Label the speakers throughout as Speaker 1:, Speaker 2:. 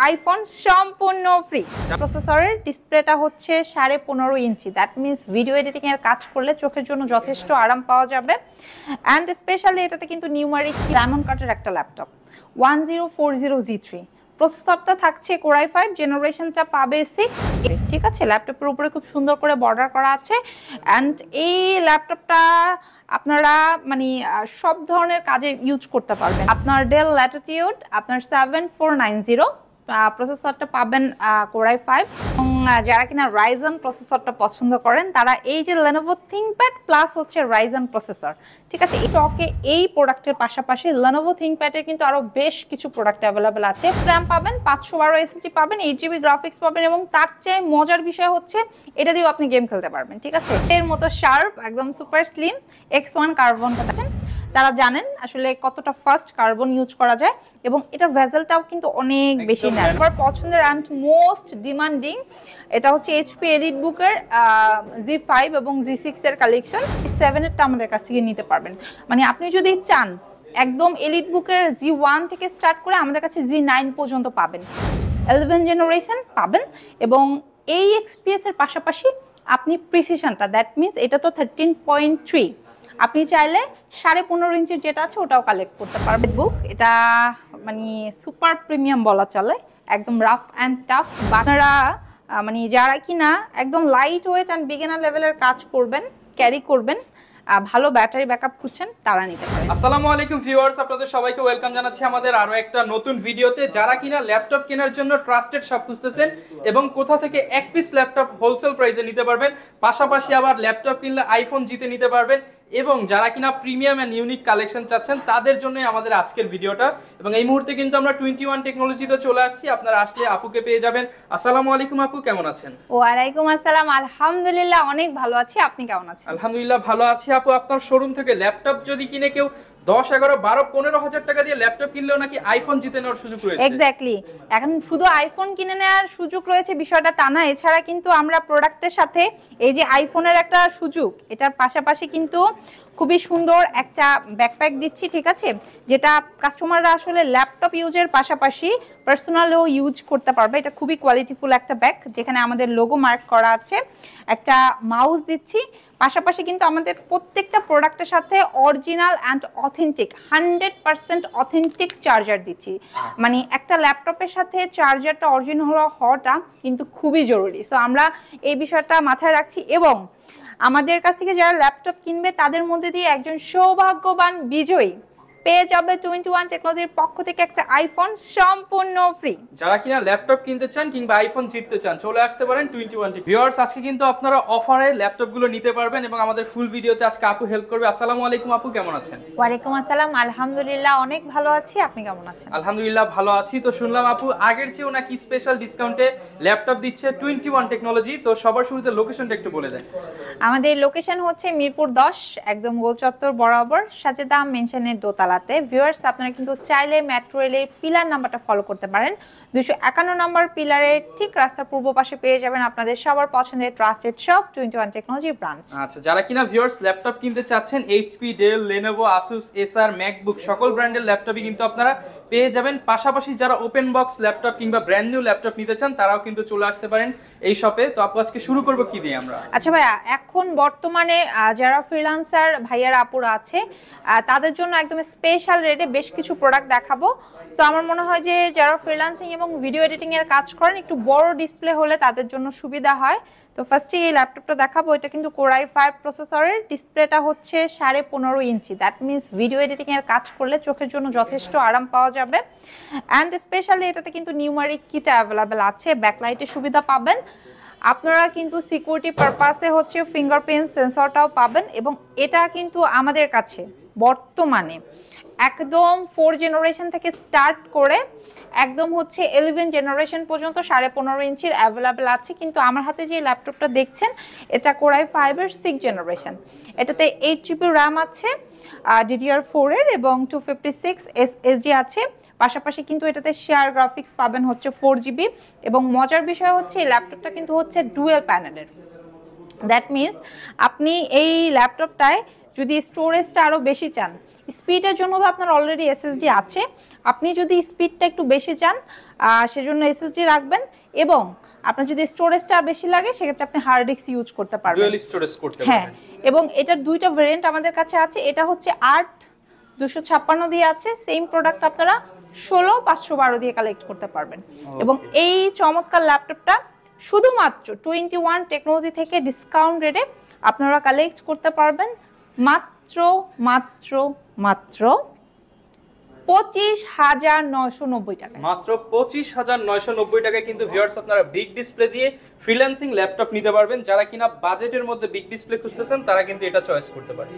Speaker 1: IPhone সম্পূর্ণ free. প্রসেসরের ডিসপ্লেটা হচ্ছে 15.5 ইঞ্চি, দ্যাট মিনস ভিডিও এডিটিং এর কাজ করলে চোখের জন্য যথেষ্ট আরাম পাওয়া যাবে। অ্যান্ড স্পেশালি এটাতে কিন্তু নিউমারিক ডায়মন্ড কাটের একটা ল্যাপটপ 1040Z3। প্রসেসরটা থাকছে Core i5, জেনারেশনটা পাবে 6। ঠিক আছে, ল্যাপটপের উপরে খুব সুন্দর করে বর্ডার করা আছে। অ্যান্ড এই ল্যাপটপটা আপনারা মানে সব ধরনের কাজে ইউজ করতে পারবেন। আপনার ডেল ল্যাটিটিউড আপনার 7490 প্রসেসরটা পাবেন Core i5। এবং যারা কিনা রাইজন প্রসেসরটা পছন্দ করেন তারা এই যে Lenovo ThinkPad প্লাস হচ্ছে রাইজন প্রসেসর, ঠিক আছে। স্টকে এই প্রোডাক্টের পাশাপাশি Lenovo ThinkPad এর কিন্তু আরো বেশ কিছু প্রোডাক্ট অ্যাভেলেবেল আছে। RAM পাবেন, 512 SSD পাবেন, 8GB গ্রাফিক্স পাবেন এবং তার চেয়ে মজার বিষয় হচ্ছে এটা দিয়েও আপনি গেম খেলতে পারবেন, ঠিক আছে। এর মতো শার্প একদম সুপার স্লিম X1 কার্বনটা আছেন, তারা জানেন আসলে কতটা ফাস্ট কার্বন ইউজ করা যায় এবং এটার ভেজেলটাও কিন্তু অনেক বেশি নেয়। আমার পছন্দের অ্যান্ড মোস্ট ডিমান্ডিং এটা হচ্ছে HP এলিটবুকের Z5 এবং Z6 এর কালেকশন। 7 এরটা আমাদের কাছ থেকে নিতে পারবেন। মানে আপনি যদি চান একদম এলিটবুকের Z1 থেকে স্টার্ট করে আমাদের কাছে Z9 পর্যন্ত পাবেন, 11 জেনারেশন পাবেন। এবং এই XPS এর পাশাপাশি আপনি প্রিসিশনটা, দ্যাট মিনস এটা তো 13.3, আপনি চাইলে 15.5 ইঞ্চির যেটা আছে ওটাও কালেক্ট করতে পারবেন। বুক এটা মানে সুপার প্রিমিয়াম বলা চলে, একদম রাফ অ্যান্ড টাফ। আপনারা মানে যারা কিনা একদম লাইট ওয়েট অ্যান্ড বিগিনার লেভেলের কাজ করবেন, ক্যারি করবেন, ভালো ব্যাটারি ব্যাকআপ খুঁজছেন তারা নিতে পারেন।
Speaker 2: আসসালামু আলাইকুম ভিউয়ার্স, আপনাদের সবাইকে ওয়েলকাম জানাচ্ছি আমাদের আরো একটা নতুন ভিডিওতে। যারা কিনা ল্যাপটপ কেনার জন্য ট্রাস্টেড শপ খুঁজতেছেন এবং কোথা থেকে এক পিস ল্যাপটপ হোলসেল প্রাইসে নিতে পারবেন, পাশাপাশি আবার ল্যাপটপ কিনলে আইফোন জিতে নিতে পারবেন, এবং যারা কিনা প্রিমিয়াম এন্ড ইউনিক কালেকশন চাচ্ছেন তাদের জন্য আমাদের আজকের ভিডিওটা। এবং এই মুহূর্তে কিন্তু আমরা 21 টেকনোলজিতে চলে আসছি। আপনারা আসলে আপুকে পেয়ে যাবেন। আসসালামু আলাইকুম আপু, কেমন আছেন?
Speaker 1: ওয়ালাইকুম আসসালাম, আলহামদুলিল্লাহ অনেক ভালো আছি। আপনি কেমন আছেন?
Speaker 2: আলহামদুলিল্লাহ ভালো আছি আপু। আপনার শোরুম থেকে ল্যাপটপ যদি কিনে কেউ 10, 11, 12, 15 হাজার টাকা দিয়ে ল্যাপটপ কিনলেও নাকি আইফোন জিতে নেওয়ার সুযোগ রয়েছে।
Speaker 1: এক্স্যাক্টলি, এখন শুধু আইফোন কিনে নেওয়ার সুযোগ রয়েছে বিষয়টা তা না, এছাড়া কিন্তু আমরা প্রোডাক্টের সাথে এই যে আইফোনের একটা সুযোগ, এটার পাশাপাশি কিন্তু খুবই সুন্দর একটা ব্যাকপ্যাক দিচ্ছি, ঠিক আছে, যেটা কাস্টমাররা আসলে ল্যাপটপ ইউজের পাশাপাশি পার্সোনালও ইউজ করতে পারবে। এটা খুবই কোয়ালিটিফুল একটা ব্যাগ, যেখানে আমাদের লোগো মার্ক করা আছে। একটা মাউস দিচ্ছি, পাশাপাশি কিন্তু আমাদের প্রত্যেকটা প্রোডাক্টের সাথে original and authentic 100% authentic charger দিচ্ছি। মানে একটা ল্যাপটপের সাথে চার্জারটা অরিজিনাল হওয়াটা কিন্তু খুবই জরুরি। সো আমরা এই বিষয়টা মাথায় রাখছি এবং আমাদের কাছ থেকে যারা ল্যাপটপ কিনবে তাদের মধ্যে দিয়ে একজন সৌভাগ্যবান বিজয়ী পেয়ে যাবে 21 টেকনোলজির পক্ষ থেকে একটা আইফোন সম্পূর্ণ ফ্রি।
Speaker 2: যারা কিনা ল্যাপটপ কিনতে চান কিংবা আইফোন জিততে চান চলে আসতে পারেন 21 ভিউয়ার্স। আজকে কিন্তু আপনারা অফারে ল্যাপটপগুলো নিতে পারবেন এবং আমাদের ফুল ভিডিওতে আজকে আপু হেল্প করবে। আসসালামু আলাইকুম আপু, কেমন আছেন?
Speaker 1: ওয়ালাইকুম আসসালাম, আলহামদুলিল্লাহ অনেক ভালো আছি। আপনি কেমন আছেন?
Speaker 2: আলহামদুলিল্লাহ ভালো আছি। তো শুনলাম আপু আগের চেয়েও নাকি স্পেশাল ডিসকাউন্টে ল্যাপটপ দিচ্ছে 21 টেকনোলজি। তো সবার শুরুতে লোকেশনটা একটু বলে দেন।
Speaker 1: আমাদের লোকেশন হচ্ছে মিরপুর 10, একদম গোল চত্বর বরাবর সাজেদা মেনশনের দোতলাতে। ভিউয়ার্স, আপনারা কিন্তু চাইলে মেট্রো রেলের পিলার নাম্বারটা ফলো করতে পারেন। 251 নম্বর পিলারের ঠিক রাস্তার পূর্ব পাশে পেয়ে যাবেন আপনাদের সবার পছন্দের ট্রাস্টেড শপ 21 টেকনোলজি ব্রাঞ্চ।
Speaker 2: আচ্ছা, যারা কিনা ভিউয়ার্স ল্যাপটপ কিনতে চাচ্ছেন এইচপি, ডেল, লেনোভো, আসুস, এসার, ম্যাকবুক সকল ব্র্যান্ডের ল্যাপটপই কিন্তু আপনারা পেয়ে যাবেন। পাশাপাশি যারা ওপেন বক্স ল্যাপটপ কিংবা ব্র্যান্ড নিউ ল্যাপটপ নিতে চান তারাও কিন্তু চলে আসতে পারেন এই শপে। তো আপু আজকে শুরু করব কি দিয়ে আমরা?
Speaker 1: আচ্ছা ভাইয়া, এখন বর্তমানে যারা ফ্রিল্যান্সার ভাইয়ারা আপুরা আছে তাদের জন্য একদম স্পেশাল রেটে বেশ কিছু প্রোডাক্ট দেখাবো। তো আমার মনে হয় যে যারা ফ্রিল্যান্সিং এবং ভিডিও এডিটিং এর কাজ করেন একটু বড় ডিসপ্লে হলে তাদের জন্য সুবিধা হয়। তো ফার্স্টে এই ল্যাপটপটা দেখাবো। এটা কিন্তু Core i5 প্রসেসরের, ডিসপ্লেটা হচ্ছে 15.5 ইঞ্চি, দ্যাট মিনস ভিডিও এডিটিং এর কাজ করলে চোখের জন্য যথেষ্ট আরাম পাওয়া যাবে। অ্যান্ড স্পেশালি এটাতে কিন্তু নিউমারিক কিটা অ্যাভেলেবেল আছে, ব্যাকলাইটের সুবিধা পাবেন। আপনারা কিন্তু সিকিউরিটি পারপাসে হচ্ছে ফিঙ্গারপ্রিন্ট সেন্সরটাও পাবেন এবং এটা কিন্তু আমাদের কাছে বর্তমানে একদম 4 জেনারেশন থেকে স্টার্ট করে একদম হচ্ছে 11 জেনারেশন পর্যন্ত 15.5 ইঞ্চির অ্যাভেলেবেল আছে। কিন্তু আমার হাতে যে ল্যাপটপটা দেখছেন এটা Core i5 এর 6 জেনারেশন। এটাতে 8GB RAM আছে DDR4 এর এবং 256 SSD আছে। পাশাপাশি কিন্তু এটাতে শেয়ার গ্রাফিক্স পাবেন হচ্ছে 4GB এবং মজার বিষয় হচ্ছে এই ল্যাপটপটা কিন্তু হচ্ছে ডুয়েল প্যানেলের। দ্যাট মিনস আপনি এই ল্যাপটপটায় যদি স্টোরেজটা আরও বেশি চান স্পিডের জন্য তো আপনার অলরেডি এসএসডি আছে, আপনি যদি স্পিডটা একটু বেশি চান সেজন্য এসএসডি রাখবেন, এবং আপনার যদি স্টোরেজটা বেশি লাগে সেক্ষেত্রে আপনি হার্ড ডিস্ক ইউজ করতে পারবেন,
Speaker 2: ডুয়াল স্টোরেজ করতে পারবেন।
Speaker 1: হ্যাঁ, এবং এটার দুইটা ভেরিয়েন্ট আমাদের কাছে আছে। এটা হচ্ছে 8/256 দিয়ে আছে, সেম প্রোডাক্ট আপনারা 16/512 দিয়ে কালেক্ট করতে পারবেন। এবং এই চমৎকার ল্যাপটপটা শুধুমাত্র 21 টেকনোলজি থেকে ডিসকাউন্ট রেটে আপনারা কালেক্ট করতে পারবেন মাত্র মাত্র মাত্র 25,990 টাকা।
Speaker 2: মাত্র 25,990 টাকায় কিন্তু ভিউয়ার্স আপনারা বিগ ডিসপ্লে দিয়ে ফ্রিল্যান্সিং ল্যাপটপ নিতে পারবেন। যারা কিনা বাজেটের মধ্যে বিগ ডিসপ্লে খুঁজতেছেন তারা কিন্তু এটা চয়েস করতে পারেন।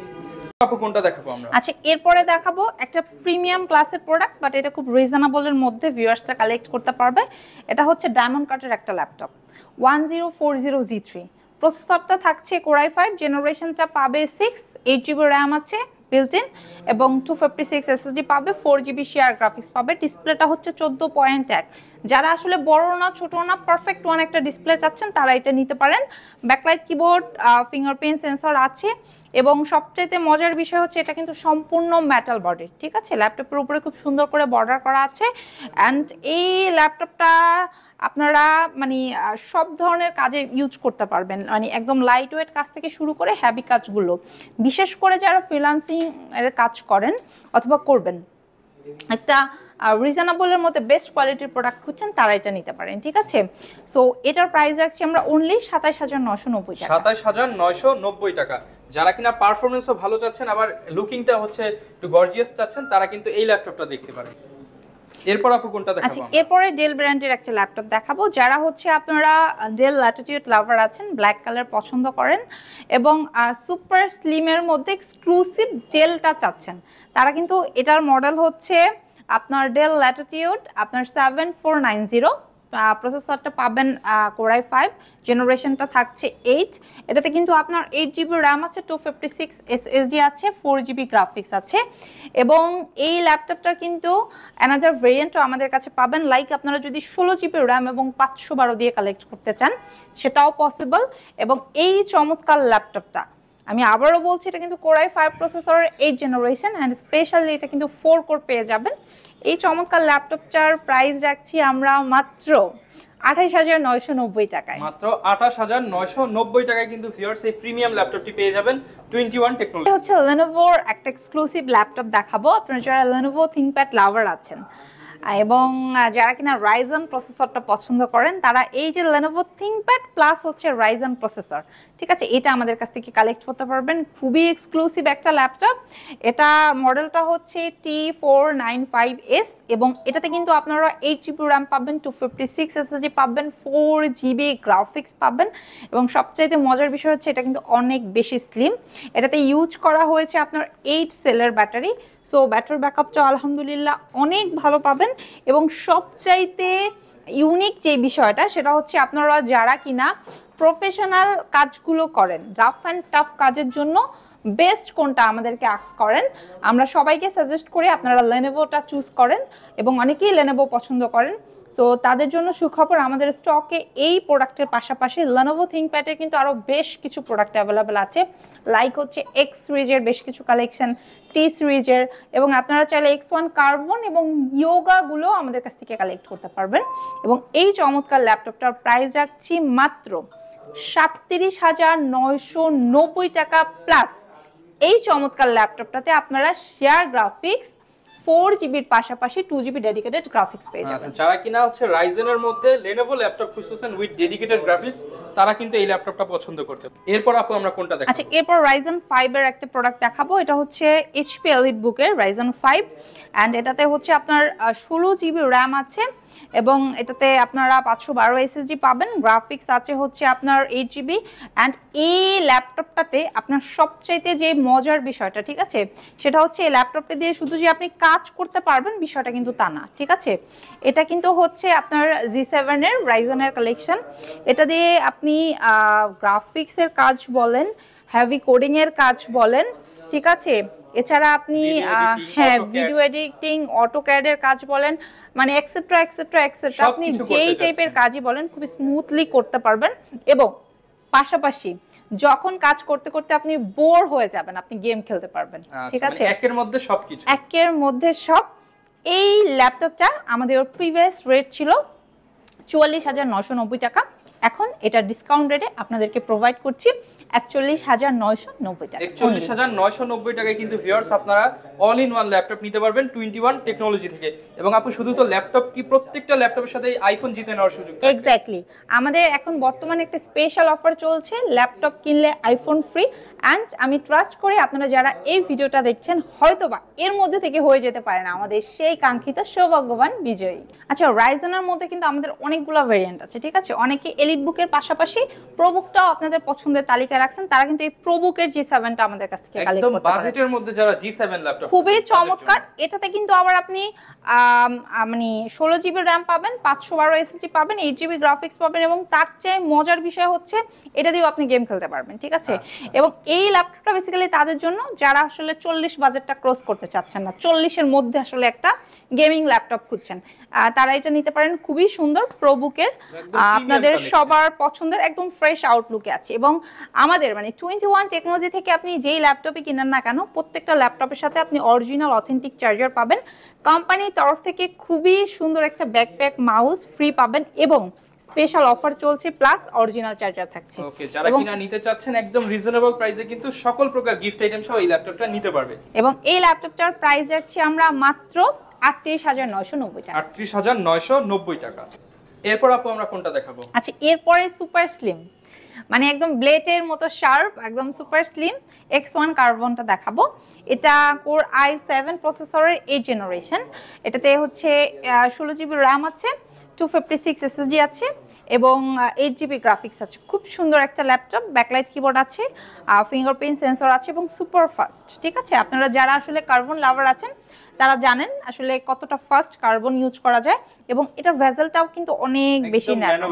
Speaker 2: আপু কোনটা দেখাবো আমরা?
Speaker 1: আচ্ছা, এরপরে দেখাবো একটা প্রিমিয়াম ক্লাসের প্রোডাক্ট, বাট এটা খুব রিজনেবলের মধ্যে ভিউয়ার্সরা কালেক্ট করতে পারবে। এটা হচ্ছে ডায়মন্ড কাটের একটা ল্যাপটপ 1040G3। প্রসেসরটা থাকছে Core i5, জেনারেশনটা পাবে 6, 8GB র্যাম আছে বিল্ট ইন, এবং 256 SSD পাবে, 4GB শেয়ার গ্রাফিক্স পাবে। ডিসপ্লেটা হচ্ছে 14.1। যারা আসলে বড় না ছোট না পারফেক্ট ওয়ান একটা ডিসপ্লে চাচ্ছেন তারা এটা নিতে পারেন। ব্যাকলাইট কিবোর্ড, ফিঙ্গারপ্রিন্ট সেন্সর আছে, এবং সবচেয়ে মজার বিষয় হচ্ছে এটা কিন্তু সম্পূর্ণ মেটাল বডি, ঠিক আছে? ল্যাপটপের উপরে খুব সুন্দর করে বর্ডার করা আছে। অ্যান্ড এই ল্যাপটপটা আপনারা মানে সব ধরনের কাজে ইউজ করতে পারবেন, মানে একদম লাইট ওয়েট কাজ থেকে শুরু করে হ্যাভি কাজগুলো, বিশেষ করে যারা ফ্রিল্যান্সিং এর কাজ করেন অথবা করবেন, একটা রিজনেবলের মধ্যে বেস্ট কোয়ালিটির প্রোডাক্ট খুঁজছেন তারা এটা নিতে পারেন, ঠিক আছে? সো এটার প্রাইস রাখছি আমরা অনলি 27,990 টাকা।
Speaker 2: 27,990 টাকা। যারা কিনা পারফরম্যান্সও ভালো চাচ্ছেন আবার লুকিংটা হচ্ছে একটু গর্জিয়াস চাচ্ছেন তারা কিন্তু এই ল্যাপটপটা দেখতে পারেন। এরপর আপু কোনটা দেখাবো?
Speaker 1: আচ্ছা, এরপরে ডেল ব্র্যান্ডের একটা ল্যাপটপ দেখাবো। যারা হচ্ছে আপনারা ডেল ল্যাটিটিউড লাভার আছেন, ব্ল্যাক কালার পছন্দ করেন এবং সুপার স্লিমের মধ্যে এক্সক্লুসিভ ডেলটা চাচ্ছেন, তারা কিন্তু এটার মডেল হচ্ছে আপনার ডেল ল্যাটিটিউড আপনার 7490। প্রসেসরটা পাবেন Core i5, জেনারেশনটা থাকছে 8। এটাতে কিন্তু আপনার 8GB র্যাম আছে, 256 SSD আছে, 4GB গ্রাফিক্স আছে। এবং এই ল্যাপটপটার কিন্তু অ্যানাদার ভেরিয়েন্টও আমাদের কাছে পাবেন, লাইক আপনারা যদি 16GB র্যাম এবং 512 দিয়ে কালেক্ট করতে চান সেটাও পসিবল। এবং এই চমৎকার ল্যাপটপটা আমি আবারও বলছি, এটা কিন্তু Core i5 প্রসেসরের 8 জেনারেশন, অ্যান্ড স্পেশালি এটা কিন্তু 4 কোর পেয়ে যাবেন। এই চমৎকার ল্যাপটপটার প্রাইস রাখছি আমরা মাত্র 28,990 টাকায়।
Speaker 2: মাত্র 28,990 টাকায় কিন্তু ভিউয়ার্স এই প্রিমিয়াম ল্যাপটপটি পেয়ে যাবেন 21 টেকনোলজি।
Speaker 1: হচ্ছে Lenovoর একটা এক্সক্লুসিভ ল্যাপটপ দেখাবো। আপনারা যারা Lenovo ThinkPad লাভার আছেন এবং যারা কিনা Ryzen প্রসেসরটা পছন্দ করেন তারা এই যে Lenovo ThinkPad প্লাস হচ্ছে Ryzen প্রসেসর, ঠিক আছে, এটা আমাদের কাছ থেকে কালেক্ট করতে পারবেন। খুবই এক্সক্লুসিভ একটা ল্যাপটপ। এটা মডেলটা হচ্ছে T495S, এবং এটাতে কিন্তু আপনারা 8GB র্যাম পাবেন, 256 SSD পাবেন, 4GB গ্রাফিক্স পাবেন, এবং সবচাইতে মজার বিষয় হচ্ছে এটা কিন্তু অনেক বেশি স্লিম। এটাতে ইউজ করা হয়েছে আপনার 8 সেলের ব্যাটারি। সো ব্যাটারি ব্যাকআপটা আলহামদুলিল্লাহ অনেক ভালো পাবেন। এবং সবচাইতে ইউনিক যে বিষয়টা সেটা হচ্ছে আপনারা যারা কিনা প্রফেশনাল কাজগুলো করেন, রাফ অ্যান্ড টাফ কাজের জন্য বেস্ট কোনটা আমাদেরকে আস্ক করেন, আমরা সবাইকে সাজেস্ট করি আপনারা Lenovoটা চুজ করেন, এবং অনেকেই Lenovo পছন্দ করেন। সো তাদের জন্য সুখবর, আমাদের স্টকে এই প্রোডাক্টের পাশাপাশি Lenovo ThinkPad-এর কিন্তু আরও বেশ কিছু প্রোডাক্ট অ্যাভেলেবেল আছে, লাইক হচ্ছে X সিরিজের বেশ কিছু কালেকশন, T সিরিজের, এবং আপনারা চাইলে X1 কার্বন এবং ইয়োগাগুলো আমাদের কাছ থেকে কালেক্ট করতে পারবেন। এবং এই চমৎকার ল্যাপটপটার প্রাইস রাখছি মাত্র 37,990 টাকা প্লাস। এই চমৎকার ল্যাপটপটাতে আপনারা শেয়ার গ্রাফিক্স 4GBর পাশাপাশি 2GB ডেডিকেটেড গ্রাফিক্স পেয়ে যাবেন।
Speaker 2: যারা কিনা হচ্ছে Ryzen এর মধ্যে Lenovo ল্যাপটপ খুঁজতেছেন উইথ ডেডিকেটেড গ্রাফিক্স তারা কিন্তু এই ল্যাপটপটা পছন্দ করতে। এরপর আপু আমরা কোনটা দেখাবো?
Speaker 1: আচ্ছা, এরপর Ryzen 5 এর একটা প্রোডাক্ট দেখাবো। এটা হচ্ছে HP EliteBook এর Ryzen 5, এন্ড এটাতে হচ্ছে আপনার 16GB র্যাম আছে, এবং এটাতে আপনারা 512 SSD পাবেন, গ্রাফিক্স আছে হচ্ছে আপনার 8GB। অ্যান্ড এই ল্যাপটপটাতে আপনার সবচাইতে যে মজার বিষয়টা, ঠিক আছে, সেটা হচ্ছে এই ল্যাপটপটা দিয়ে শুধু যে আপনি কাজ করতে পারবেন বিষয়টা কিন্তু তা না, ঠিক আছে। এটা কিন্তু হচ্ছে আপনার G7 এর Ryzen এর কালেকশন। এটা দিয়ে আপনি গ্রাফিক্সের কাজ বলেন, হেভি কোডিং এর কাজ বলেন, ঠিক আছে, এছাড়া আপনি হ্যাঁ ভিডিও এডিটিং, অটোক্যাড এর কাজ বলেন, মানে এক্সেট্রা এক্সেট্রা এক্সেট্রা, আপনি যেই টাইপের কাজই বলেন খুব স্মুথলি করতে পারবেন। এবং পাশাপাশি যখন কাজ করতে করতে আপনি বোর হয়ে যাবেন, আপনি গেম খেলতে পারবেন। ঠিক আছে,
Speaker 2: একের মধ্যে সবকিছু,
Speaker 1: একের মধ্যে সব। এই ল্যাপটপটা আমাদের প্রিভিয়াস রেট ছিল 44,990 টাকা, এখন এটা ডিসকাউন্ট রেটে আপনাদেরকে প্রোভাইড করছি 41,990 টাকা।
Speaker 2: 41,990 টাকায় কিন্তু ভিউয়ার্স আপনারা অল ইন ওয়ান ল্যাপটপ নিতে পারবেন 21 টেকনোলজি থেকে। এবং আপু শুধু তো ল্যাপটপ কি, প্রত্যেকটা ল্যাপটপের সাথে আইফোন জিতে নেওয়ার সুযোগ থাকবে?
Speaker 1: এক্স্যাক্টলি, আমাদের এখন বর্তমানে একটা স্পেশাল অফার চলছে, ল্যাপটপ কিনলে আইফোন ফ্রি। অ্যান্ড আমি ট্রাস্ট করি আপনারা যারা এই ভিডিওটা দেখছেন হয়তোবা এর মধ্যে থেকে হয়ে যেতে পারে না আমাদের সেই কাঙ্ক্ষিত সৌভাগ্যবান বিজয়ী। আচ্ছা, রাইজেনের মধ্যে কিন্তু আমাদের অনেকগুলো ভেরিয়েন্ট আছে, ঠিক আছে। অনেকে এলিট বুকের পাশাপাশি প্রোবুকটাও আপনাদের পছন্দের তালিকায় রাখছেন, তারা কিন্তু এই প্রোবুকের G7টা আমাদের কাছ থেকে কালেক্ট করতে পারেন।
Speaker 2: একদম বাজেটের মধ্যে যারা G7 ল্যাপটপ,
Speaker 1: খুবই চমৎকার। এটাতে কিন্তু আবার আপনি মানে 16 জিবি র্যাম পাবেন, 512 এসএসডি পাবেন, 8 জিবি গ্রাফিক্স পাবেন, এবং তার চেয়ে মজার বিষয় হচ্ছে এটা দিয়েও আপনি গেম খেলতে পারবেন, ঠিক আছে। এবং এই ল্যাপটপটা বেসিক্যালি তাদের জন্য যারা আসলে 40 বাজেটটা ক্রস করতে চাচ্ছেন না, 40-এর মধ্যে আসলে একটা গেমিং ল্যাপটপ খুঁজছেন, তারা এটা নিতে পারেন। খুবই সুন্দর প্রোবুকের, আপনাদের সবার পছন্দের, একদম ফ্রেশ আউটলুকে আছে। এবং আমাদের মানে 21 টেকনোলজি থেকে আপনি যেই ল্যাপটপই কিনেন না কেন, প্রত্যেকটা ল্যাপটপের সাথে আপনি অরিজিনাল অথেন্টিক চার্জার পাবেন, কোম্পানির তরফ থেকে খুবই সুন্দর একটা ব্যাকপ্যাক মাউস ফ্রি পাবেন, এবং স্পেশাল অফার চলছে, প্লাস অরিজিনাল চার্জার থাকছে।
Speaker 2: ওকে, যারা কিনা নিতে চাচ্ছেন একদম রিজনেবল প্রাইসে কিন্তু সকল প্রকার গিফট আইটেম সহ এই ল্যাপটপটা নিতে পারবে।
Speaker 1: এবং এই ল্যাপটপটার প্রাইস রাখছি আমরা মাত্র 38,990 টাকা।
Speaker 2: 38,990 টাকা। এরপর আপু আমরা কোনটা দেখাবো?
Speaker 1: আচ্ছা, এরপরে সুপার স্লিম, মানে একদম ব্লেডের মতো শার্প, একদম সুপার স্লিম X1 কার্বনটা দেখাবো। এটা কোর i7 প্রসেসরের 8 জেনারেশন। এটাতে হচ্ছে 16 জিবি র্যাম আছে, 256 এসএসডি আছে, এবং 8 জিবি গ্রাফিক্স আছে। খুব সুন্দর একটা ল্যাপটপ, ব্যাকলাইট কিবোর্ড আছে, ফিঙ্গারপ্রিন্ট সেন্সর আছে, এবং সুপার ফাস্ট, ঠিক আছে। আপনারা যারা আসলে কার্বন লাভার আছেন তারা জানেন আসলে কতটা ফাস্ট কার্বন ইউজ করা যায়, এবং এটার ভেজেলটাও কিন্তু অনেক বেশি ন্যানো।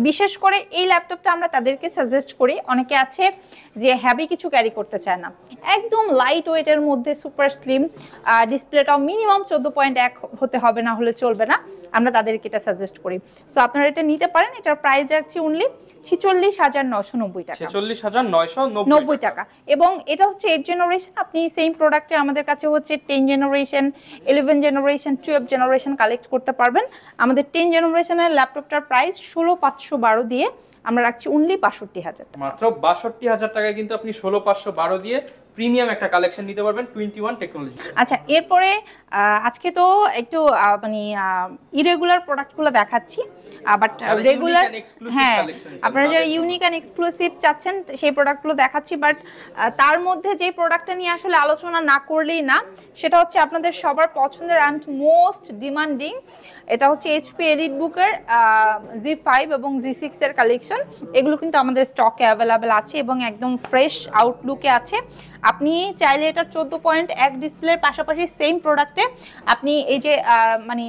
Speaker 1: বিশেষ করে এই ল্যাপটপটা আমরা তাদেরকে সাজেস্ট করি, অনেকে আছে যে হ্যাভি কিছু ক্যারি করতে চায় না, একদম লাইট ওয়েটের মধ্যে সুপার স্লিম, ডিসপ্লেটাও মিনিমাম 14.1 হতে হবে, না হলে চলবে না, আমরা তাদেরকে এটা সাজেস্ট করি। সো আপনারা এটা নিতে পারেন। এটার প্রাইস রাখছি অনলি 46,990 টাকা।
Speaker 2: 46,990
Speaker 1: টাকা। এবং এটা হচ্ছে 8 জেনারেশন। আপনি সেম প্রোডাক্টে আমাদের কাছে হচ্ছে 10 জেনারেশন, 11 জেনারেশন, 12 জেনারেশন কালেক্ট করতে পারবেন। আমাদের 10 জেনারেশনের ল্যাপটপটার প্রাইস 16,512 দিয়ে আমরা রাখছি অনলি 62,000 টাকা।
Speaker 2: মাত্র 62,000 টাকায় কিন্তু আপনি 16,512 দিয়ে প্রিমিয়াম একটা কালেকশন নিতে পারবেন 21 টেকনোলজি।
Speaker 1: আচ্ছা, এরপরে আজকে তো একটু মানে ইরেগুলার প্রোডাক্টগুলো দেখাচ্ছি, বাট রেগুলার, হ্যাঁ, আপনারা যারা ইউনিক অ্যান্ড এক্সক্লুসিভ চাচ্ছেন সেই প্রোডাক্টগুলো দেখাচ্ছি। বাট তার মধ্যে যে প্রোডাক্টটা নিয়ে আসলে আলোচনা না করলেই না, সেটা হচ্ছে আপনাদের সবার পছন্দের অ্যান্ড মোস্ট ডিমান্ডিং, এটা হচ্ছে এইচপি এলিট বুকের Z5 এবং Z6 এর কালেকশন। এগুলো কিন্তু আমাদের স্টকে অ্যাভেলেবেল আছে এবং একদম ফ্রেশ আউটলুকে আছে। আপনি চাইলে এটা 14.1 ডিসপ্লের পাশাপাশি সেম প্রোডাক্টে আপনি এই যে মানে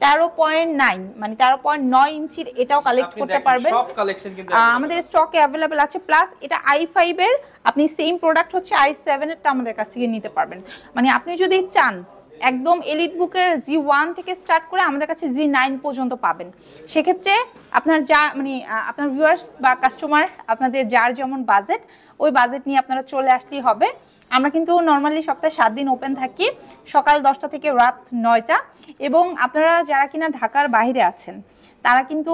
Speaker 1: 13.9 মানে 13.9 ইঞ্চির এটাও কালেক্ট করতে পারবেন।
Speaker 2: সব কালেকশন কিন্তু
Speaker 1: আমাদের স্টকে অ্যাভেলেবেল আছে। প্লাস এটা i5 এর, আপনি সেম প্রোডাক্ট হচ্ছে i7 এরটা আমাদের কাছ থেকে নিতে পারবেন। মানে আপনি যদি চান একদম এলিট বুকের G1 থেকে স্টার্ট করে আমাদের কাছে G9 পর্যন্ত পাবেন। সেক্ষেত্রে আপনার যা মানে আপনার ভিউয়ার্স বা কাস্টমার আপনাদের যার যেমন বাজেট, ওই বাজেট নিয়ে আপনারা চলে আসলেই হবে। আমরা কিন্তু নর্মালি সপ্তাহে 7 দিন ওপেন থাকি, সকাল 10টা থেকে রাত 9টা। এবং আপনারা যারা কিনা ঢাকার বাইরে আছেন তারা কিন্তু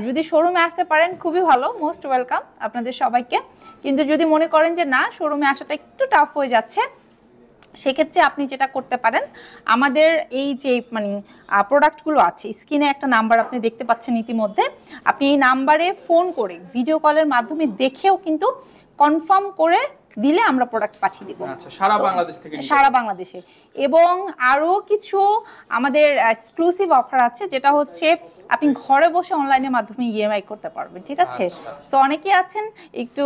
Speaker 1: যদি শোরুমে আসতে পারেন খুবই ভালো, মোস্ট ওয়েলকাম আপনাদের সবাইকে। কিন্তু যদি মনে করেন যে না, শোরুমে আসাটা একটু টাফ হয়ে যাচ্ছে, সেক্ষেত্রে আপনি যেটা করতে পারেন, আমাদের এই যে মানে প্রোডাক্টগুলো আছে, স্ক্রিনে একটা নাম্বার আপনি দেখতে পাচ্ছেন ইতিমধ্যে, আপনি এই নাম্বারে ফোন করে ভিডিও কলের মাধ্যমে দেখেও কিন্তু কনফার্ম করে দিলে আমরা প্রোডাক্ট পাঠিয়ে দিব।
Speaker 2: আচ্ছা, সারা বাংলাদেশ থেকে?
Speaker 1: সারা বাংলাদেশে। এবং আরও কিছু আমাদের এক্সক্লুসিভ অফার আছে, যেটা হচ্ছে আপনি ঘরে বসে অনলাইনের মাধ্যমে ইএমআই করতে পারবেন, ঠিক আছে। সো অনেকেই আছেন একটু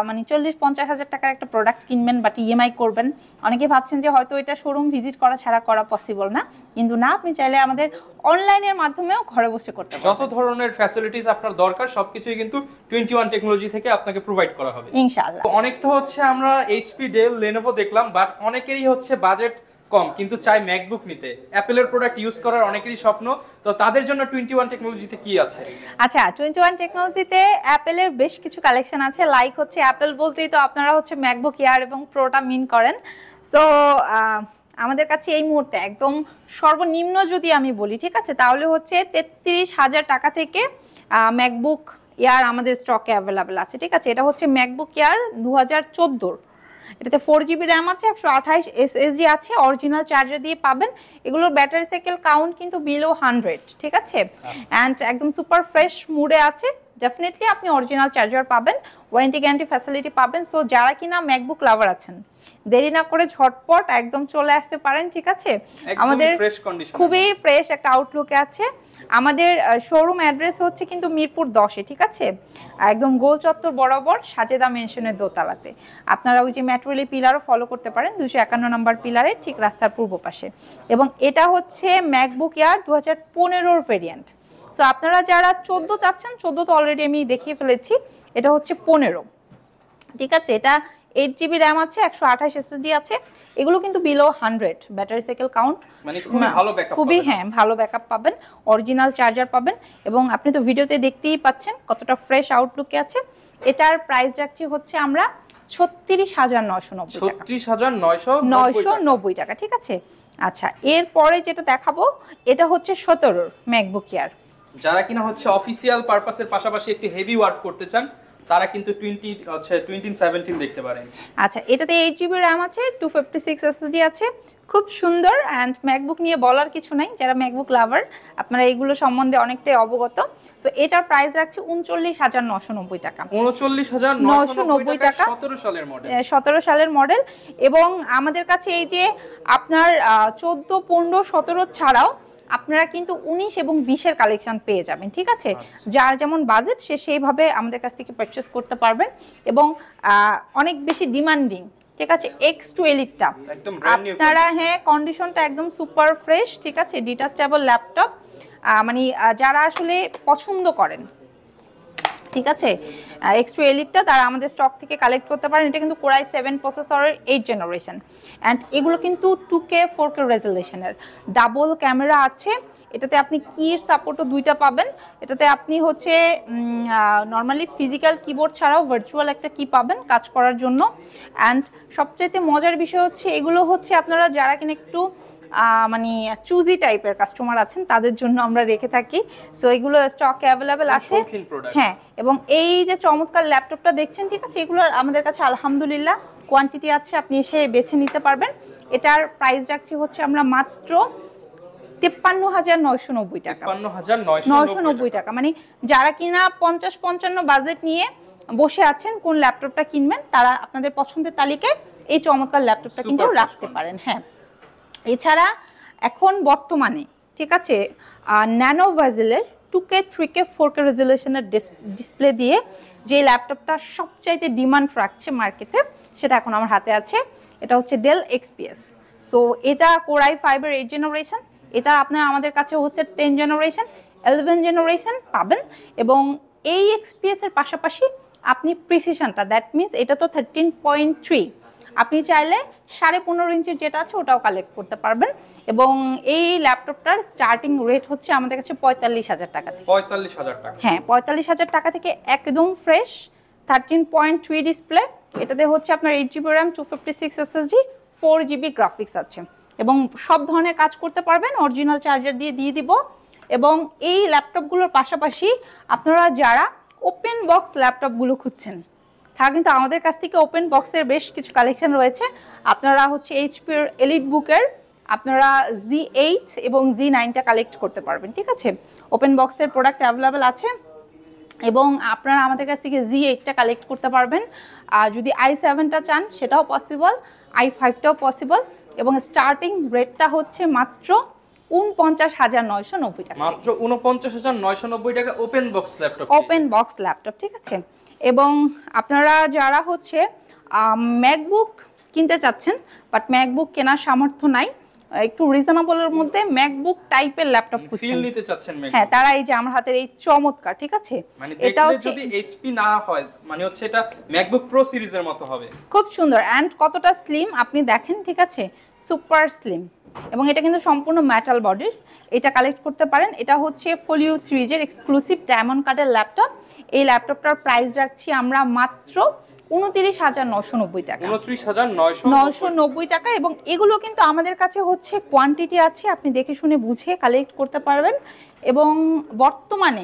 Speaker 1: মানে 40-50 হাজার টাকার একটা প্রোডাক্ট কিনবেন বাট ইএমআই করবেন। অনেকে ভাবছেন যে হয়তো এটা শোরুম ভিজিট করা ছাড়া করা পসিবল না, কিন্তু না, আপনি চাইলে আমাদের অনলাইনের মাধ্যমেও ঘরে বসে করতে পারবেন।
Speaker 2: যত ধরনের ফ্যাসিলিটিস আপনার দরকার সবকিছুই কিন্তু 21 টেকনোলজি থেকে আপনাকে প্রোভাইড করা হবে
Speaker 1: ইনশাআল্লাহ।
Speaker 2: অনেক তো হচ্ছে আমরা এইচপি, ডেল, লেনোভো দেখলাম, বাট অনেকেরই হচ্ছে বাজেট কম কিন্তু চাই ম্যাকবুক নিতে, অ্যাপেলের প্রোডাক্ট ইউজ করার অনেকেরই স্বপ্ন, তো তাদের জন্য 21 টেকনোলজিতে কি আছে?
Speaker 1: আচ্ছা, 21 টেকনোলজিতে অ্যাপেলের বেশ কিছু কালেকশন আছে। লাইক হচ্ছে অ্যাপেল বলতেই তো আপনারা হচ্ছে ম্যাকবুক এয়ার এবং প্রোটা মিন করেন। সো আমাদের কাছে এই মুহূর্তে একদম সর্বনিম্ন যদি আমি বলি, ঠিক আছে, তাহলে হচ্ছে 33,000 টাকা থেকে ম্যাকবুক এয়ার আমাদের স্টকে অ্যাভেলেবেল আছে। ঠিক আছে, এটা হচ্ছে ম্যাকবুক এয়ার 2014। এটাতে 4GB র্যাম আছে, 128 SSD আছে, অরিজিনাল চার্জার দিয়ে পাবেন। এগুলোর ব্যাটারি সাইকেল কাউন্ট কিন্তু বিলো 100, ঠিক আছে, অ্যান্ড একদম সুপার ফ্রেশ মুডে আছে। ডেফিনেটলি আপনি অরিজিনাল চার্জার পাবেন, ওয়ারেন্টি গ্যারান্টি ফ্যাসিলিটি পাবেন। সো যারা কিনা ম্যাকবুক লাভার আছেন, দেরি না করে ঝটপট একদম চলে আসতে পারেন। ঠিক আছে, আমাদের খুবই ফ্রেশ একটা আউটলুকে আছে। আমাদের শোরুম অ্যাড্রেস হচ্ছে কিন্তু মিরপুর 10-এ, ঠিক আছে, একদম গোল চত্বর বরাবর সাজেদা মেনশনের দোতলাতে। আপনারা ওই যে মেট্রো রেল পিলারও ফলো করতে পারেন, 251 নম্বর পিলারের ঠিক রাস্তার পূর্ব পাশে। এবং এটা হচ্ছে ম্যাকবুক এয়ার 2015 ভেরিয়েন্ট। সো আপনারা যারা 14 চাচ্ছেন, 14 তো অলরেডি আমি দেখিয়ে ফেলেছি, এটা হচ্ছে 15, ঠিক আছে। এটা 8GB র্যাম আছে, 128 SSD আছে। এগুলো কিন্তু বিলো 100 ব্যাটারি সাইকেল কাউন্ট,
Speaker 2: মানে খুবই ভালো ব্যাকআপ,
Speaker 1: খুবই ভালো ব্যাকআপ পাবেন, অরিজিনাল চার্জার পাবেন। এবং আপনি তো ভিডিওতে দেখতেই পাচ্ছেন কতটা ফ্রেশ আউটলুকে আছে। এটার প্রাইস রাখছি হচ্ছে আমরা 36,990 টাকা।
Speaker 2: 36,990
Speaker 1: টাকা, ঠিক আছে। আচ্ছা, এরপরে যেটা দেখাবো এটা হচ্ছে 17 ম্যাকবুক এয়ার।
Speaker 2: যারা কিনা হচ্ছে অফিসিয়াল পারপাসের পাশাপাশি একটু হেভি ওয়ার্ক করতে চান, তারা কিন্তু 17 দেখতে পারেন।
Speaker 1: আচ্ছা, এটাতে 8GB র্যাম আছে, 256 SSD আছে, খুব সুন্দর। অ্যান্ড ম্যাকবুক নিয়ে বলার কিছু নাই, যারা ম্যাকবুক লাভার আপনারা এইগুলো সম্বন্ধে অনেকটাই অবগত। সো এটার প্রাইস রাখছি 39,990 টাকা।
Speaker 2: 39,990 টাকা, 17 সালের মডেল।
Speaker 1: 17 সালের মডেল। এবং আমাদের কাছে এই যে আপনার 14, 15, 17 ছাড়াও আপনারা কিন্তু 19 এবং 20-এর কালেকশন পেয়ে যাবেন, ঠিক আছে। যার যেমন বাজেট সে সেইভাবে আমাদের কাছ থেকে পারচেস করতে পারবেন। এবং অনেক বেশি ডিমান্ডিং, ঠিক আছে, X2 এলিটটা আপনারা, হ্যাঁ, কন্ডিশনটা একদম সুপার ফ্রেশ, ঠিক আছে, ডিটাচেবল ল্যাপটপ, মানে যারা আসলে পছন্দ করেন, ঠিক আছে, X2 এলিটটা তারা আমাদের স্টক থেকে কালেক্ট করতে পারেন। এটা কিন্তু Core i7 প্রসেসরের 8th জেনারেশন। অ্যান্ড এগুলো কিন্তু 2K 4K রেজুলেশনের, ডাবল ক্যামেরা আছে। এটাতে আপনি কির সাপোর্টও 2টা পাবেন। এটাতে আপনি হচ্ছে নর্মালি ফিজিক্যাল কিবোর্ড ছাড়াও ভার্চুয়াল একটা কি পাবেন কাজ করার জন্য। অ্যান্ড সবচাইতে মজার বিষয় হচ্ছে এগুলো হচ্ছে আপনারা যারা কিনা একটু মানে চুজি টাইপের কাস্টমার আছেন তাদের জন্য আমরা রেখে থাকি। সো এগুলো স্টকে অ্যাভেলেবেল আছে, হ্যাঁ। এবং এই যে চমৎকার ল্যাপটপটা দেখছেন, ঠিক আছে, এগুলোর আমাদের কাছে আলহামদুলিল্লাহ কোয়ান্টিটি আছে, আপনি এসে বেছে নিতে পারবেন। এটার প্রাইস রাখছি হচ্ছে আমরা মাত্র 53,990 টাকা। 53,990 টাকা, মানে যারা কিনা 50-55 বাজেট নিয়ে বসে আছেন কোন ল্যাপটপটা কিনবেন, তারা আপনাদের পছন্দের তালিকায় এই চমৎকার ল্যাপটপটা কিন্তু রাখতে পারেন, হ্যাঁ। এছাড়া এখন বর্তমানে, ঠিক আছে, nano ভেজেলের 2K 3K 4K রেজুলেশনের display দিয়ে যে ল্যাপটপটা সবচাইতে ডিমান্ড রাখছে মার্কেটে, সেটা এখন আমার হাতে আছে। এটা হচ্ছে ডেল XPS। সো এটা Core i5-এর 8th জেনারেশন। এটা আপনার আমাদের কাছে হচ্ছে 10th জেনারেশন, 11th জেনারেশন পাবেন। এবং এই XPS এর পাশাপাশি আপনি প্রিসিশনটা, দ্যাট মিনস এটা তো 13.3, আপনি চাইলে 15.5 ইঞ্চির যেটা আছে ওটাও কালেক্ট করতে পারবেন। এবং এই ল্যাপটপটার স্টার্টিং রেট হচ্ছে আমাদের কাছে 45,000 টাকা থেকে।
Speaker 2: 45,000 টাকা,
Speaker 1: হ্যাঁ, 45,000 টাকা থেকে একদম ফ্রেশ 13.3 ডিসপ্লে। এটাতে হচ্ছে আপনার 8GB RAM, 256 SSD, 4GB graphics আছে। এবং সব ধরনের কাজ করতে পারবেন, অরিজিনাল চার্জার দিয়ে দিব। এবং এই ল্যাপটপগুলোর পাশাপাশি আপনারা যারা ওপেন বক্স ল্যাপটপগুলো খুঁজছেন, তারা কিন্তু আমাদের কাছ থেকে ওপেন বক্সের বেশ কিছু কালেকশন রয়েছে। আপনারা হচ্ছে এইচপির এলিট বুকের আপনারা Z8 এবং Z9টা কালেক্ট করতে পারবেন, ঠিক আছে। ওপেন বক্সের প্রোডাক্ট অ্যাভেলেবেল আছে। এবং আপনারা আমাদের কাছ থেকে Z8টা কালেক্ট করতে পারবেন। যদি i7টা চান সেটাও পসিবল, i5টাও পসিবল। এবং স্টার্টিং রেটটা হচ্ছে মাত্র 49,990 টাকা।
Speaker 2: মাত্র 49,990 টাকা open box laptop,
Speaker 1: open box laptop, ঠিক আছে। এবং আপনারা যারা হচ্ছে ম্যাকবুক কিনতে চাচ্ছেন বাট ম্যাকবুক কেনার সামর্থ্য নাই, একটু রিজনেবলের মধ্যে ম্যাকবুক টাইপের ল্যাপটপ খুঁজছেন,
Speaker 2: ফিল নিতে চাচ্ছেন ম্যাকবুক,
Speaker 1: হ্যাঁ, তারা এই যে আমার হাতের এই চমৎকার, ঠিক আছে,
Speaker 2: মানে এটা হচ্ছে যদি এইচপি না হয় মানে হচ্ছে এটা ম্যাকবুক প্রো সিরিজের মতো হবে,
Speaker 1: খুব সুন্দর। এন্ড কতটা স্লিম আপনি দেখেন, ঠিক আছে। সুপার স্লিম, এবং এটা কিন্তু সম্পূর্ণ মেটাল বডির। এটা কালেক্ট করতে পারেন। এটা হচ্ছে ফোলিও সিরিজের এক্সক্লুসিভ ডায়মন্ড কাটের ল্যাপটপ। এই ল্যাপটপটার প্রাইস রাখছি আমরা মাত্র 29,990 টাকা।
Speaker 2: 29,990
Speaker 1: টাকা। এবং এগুলো কিন্তু আমাদের কাছে হচ্ছে কোয়ান্টিটি আছে, আপনি দেখে শুনে বুঝে কালেক্ট করতে পারবেন। এবং বর্তমানে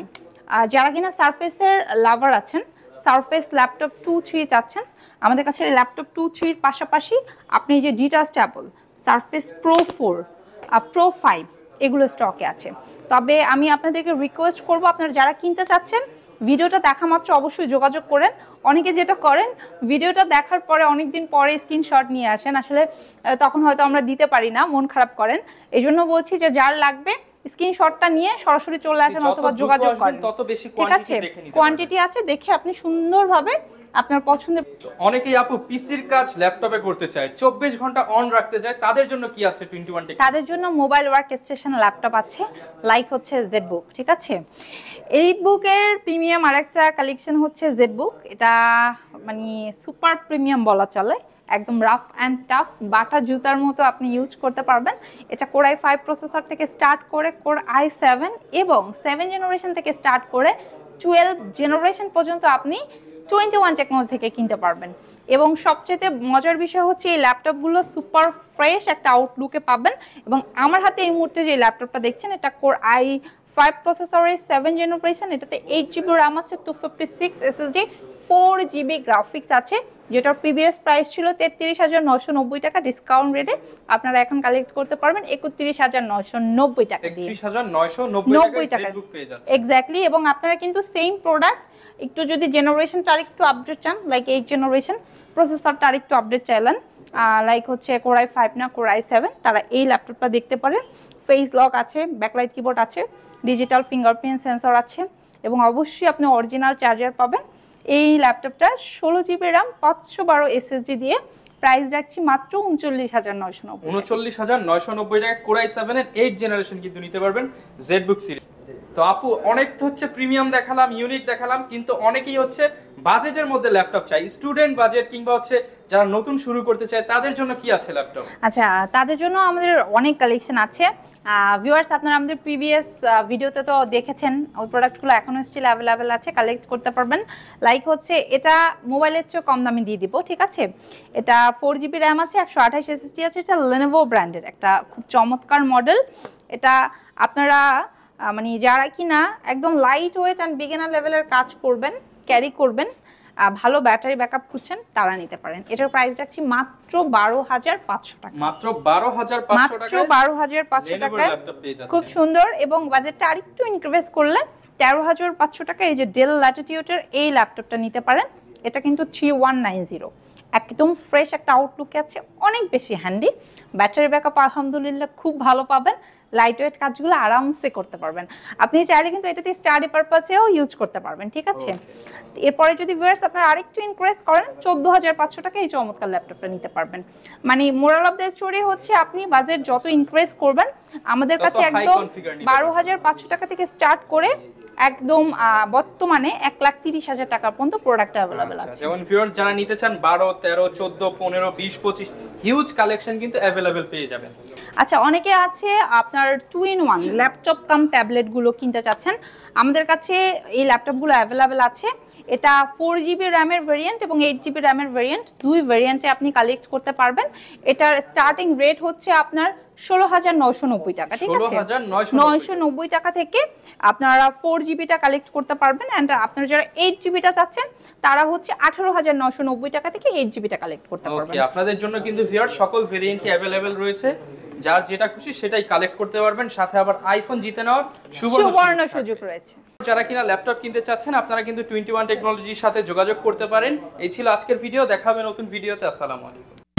Speaker 1: যারা কিনা সারফেসের লাভার আছেন, সারফেস ল্যাপটপ 2-3 চাচ্ছেন, আমাদের কাছে ল্যাপটপ 2-3 পাশাপাশি আপনি যে ডিটাচেবল সারফেস প্রো 4, প্রো 5 এগুলো স্টকে আছে। তবে আমি আপনাদেরকে রিকোয়েস্ট করব, আপনারা যারা কিনতে চাচ্ছেন ভিডিওটা দেখা মাত্র অবশ্যই যোগাযোগ করেন। অনেকে যেটা করেন, ভিডিওটা দেখার পরে অনেকদিন পরে স্ক্রিনশট নিয়ে আসেন, আসলে তখন হয়তো আমরা দিতে পারি না, মন খারাপ করেন। এই জন্য বলছি যে যার লাগবে স্ক্রিনশটটা নিয়ে সরাসরি চলে আসেন অথবা যোগাযোগ করেন,
Speaker 2: তত বেশি
Speaker 1: কোয়ান্টিটি দেখে নিতে পারবেন। কোয়ান্টিটি আছে, দেখে আপনি সুন্দরভাবে আপনার পছন্দের।
Speaker 2: অনেকেই আপু পিসির কাজ ল্যাপটপে করতে চায়, 24 ঘন্টা অন রাখতে চায়, তাদের জন্য কি আছে 21 টেক?
Speaker 1: তাদের জন্য মোবাইল ওয়ার্ক স্টেশন ল্যাপটপ আছে, লাইক হচ্ছে জেডবুক, ঠিক আছে। এলিটবুকের প্রিমিয়াম আরেকটা কালেকশন হচ্ছে জেডবুক। এটা মানে সুপার প্রিমিয়াম বলা চলে, একদম রাফ অ্যান্ড টাফ বাটা জুতার মতো আপনি ইউজ করতে পারবেন। এটা কোর i5 প্রসেসর থেকে স্টার্ট করে কোর i7 এবং 7 জেনারেশন থেকে স্টার্ট করে 12 জেনারেশন পর্যন্ত আপনি 21 টেকনোলজি থেকে কিনতে পারবেন। এবং সবচেয়ে মজার বিষয় হচ্ছে এই ল্যাপটপগুলো সুপার ফ্রেশ একটা আউটলুকে পাবেন। এবং আমার হাতে এই মুহূর্তে যে ল্যাপটপটা দেখছেন, এটা কোর i5 প্রসেসরের 7 জেনারেশন। এটাতে 8GB RAM আছে, 256 SSD, 4GB গ্রাফিক্স আছে, যেটার প্রিভিয়াস প্রাইস ছিল 33,990 টাকা। ডিসকাউন্ট রেটে আপনারা এখন কালেক্ট করতে পারবেন 31,990 টাকা দিয়ে।
Speaker 2: 31,990 টাকা পেয়ে যাচ্ছেন
Speaker 1: এক্স্যাক্টলি। এবং আপনারা কিন্তু সেম প্রোডাক্ট একটু যদি জেনারেশনটা আরেকটু আপডেট চান, লাইক 8 জেনারেশন, প্রসেসরটা আরেকটু আপডেট চাইলেন, লাইক হচ্ছে কোর i5 না কোর i7, তারা এই ল্যাপটপটা দেখতে পারেন। ফেস লক আছে, ব্যাকলাইট কিবোর্ড আছে, ডিজিটাল ফিঙ্গারপ্রিন্ট সেন্সর আছে, এবং অবশ্যই আপনি অরিজিনাল চার্জার পাবেন। এই ল্যাপটপটা 16GB RAM 512 SSD দিয়ে প্রাইস রাখছি মাত্র 39,990।
Speaker 2: 39,990 টাকা। কোর i7 এর 8 জেনারেশন কিন্তু নিতে পারবেন জেডবুক সিরিজ। তো আপু অনেক তো হচ্ছে প্রিমিয়াম দেখালাম, ইউনিক দেখালাম, কিন্তু অনেকেই হচ্ছে বাজেটের মধ্যে ল্যাপটপ চাই, স্টুডেন্ট বাজেট কিংবা হচ্ছে যারা নতুন শুরু করতে চায়, তাদের জন্য কি আছে ল্যাপটপ?
Speaker 1: আচ্ছা, তাদের জন্য আমাদের অনেক কালেকশন আছে। ভিউয়ার্স, আপনারা আমাদের প্রিভিয়াস ভিডিওতে তো দেখেছেন, ওই প্রোডাক্টগুলো এখনো স্টিল অ্যাভেলেবেল আছে, কালেক্ট করতে পারবেন। লাইক হচ্ছে এটা মোবাইলের চেয়ে কম দামে দিয়ে দিব, ঠিক আছে। এটা 4GB RAM আছে, 128 SSD আছে। এটা লেনোভো ব্র্যান্ডের একটা খুব চমৎকার মডেল। এটা আপনারা মানে যারা কিনা একদম লাইট ওয়েট অ্যান্ড বিগিনার লেভেলের কাজ করবেন, ক্যারি করবেন, ভালো ব্যাটারি ব্যাকআপ খুঁজছেন, তারা নিতে পারেন। এটার প্রাইস রাখছি মাত্র 12,500 টাকা।
Speaker 2: মাত্র 12,500 টাকা।
Speaker 1: 12,500 টাকায় খুব সুন্দর। এবং বাজেটটা আরেকটু ইনক্রিজ করলে 13,500 টাকা এই যে ডেল ল্যাটিটিউডের এই ল্যাপটপটা নিতে পারেন। এটা কিন্তু 3190, একদম ফ্রেশ একটা আউটলুকে আছে, অনেক বেশি হ্যান্ডি। ব্যাটারি ব্যাকআপ আলহামদুলিল্লাহ খুব ভালো পাবেন, লাইট ওয়েট কাজগুলো আরামসে করতে পারবেন। আপনি চাইলে কিন্তু এটাতে স্টাডি পারপাসেও ইউজ করতে পারবেন, ঠিক আছে। এরপরে যদি ভিউয়ার্স আপনারা আরেকটু ইনক্রিজ করেন, 14,500 টাকা এই চমৎকার ল্যাপটপটা নিতে পারবেন। মানে মোরাল অফ দ্য স্টোরি হচ্ছে আপনি বাজেট যত ইনক্রিজ করবেন, আমাদের কাছে একদম 12,500 টাকা থেকে স্টার্ট করে একদম বর্তমানে 1,30,000 টাকা পর্যন্ত প্রোডাক্ট अवेलेबल আছে।
Speaker 2: যেমন ভিউয়ার্স যারা নিতে চান 12, 13, 14, 15, 20, 25 হিউজ কালেকশন কিন্তু अवेलेबल পেয়ে যাবেন।
Speaker 1: আচ্ছা, অনেকে আছে আপনার 2-in-1 ল্যাপটপ কাম ট্যাবলেট গুলো কিনতে চাচ্ছেন, আমাদের কাছে এই ল্যাপটপগুলো अवेलेबल আছে। এটা 4GB RAM এর ভেরিয়েন্ট এবং 8GB RAM এর ভেরিয়েন্ট, দুই ভেরিয়েন্টে আপনি কালেক্ট করতে পারবেন। এটার স্টার্টিং রেট হচ্ছে আপনার 16,990 টাকা, ঠিক আছে। 16,990 টাকা থেকে আপনারা 4GBটা কালেক্ট করতে পারবেন। এন্ড আপনারা যারা 8GBটা চাচ্ছেন, তারা হচ্ছে 18,990 টাকা থেকে 8GBটা কালেক্ট করতে পারবেন।
Speaker 2: ওকে, আপনাদের জন্য কিন্তু ভিউয়ার সকল ভেরিয়েন্টই अवेलेबल রয়েছে, যার যেটা খুশি সেটাই কালেক্ট করতে পারবেন। সাথে আবার আইফোন জিতে নেওয়ার সুবর্ণ সুযোগ রয়েছে। যারা কিনা ল্যাপটপ কিনতে চাচ্ছেন, আপনারা কিন্তু 21 টেকনোলজির সাথে যোগাযোগ করতে পারেন। এই ছিল আজকের ভিডিও, দেখা হবে নতুন ভিডিওতে। আসসালামু আলাইকুম।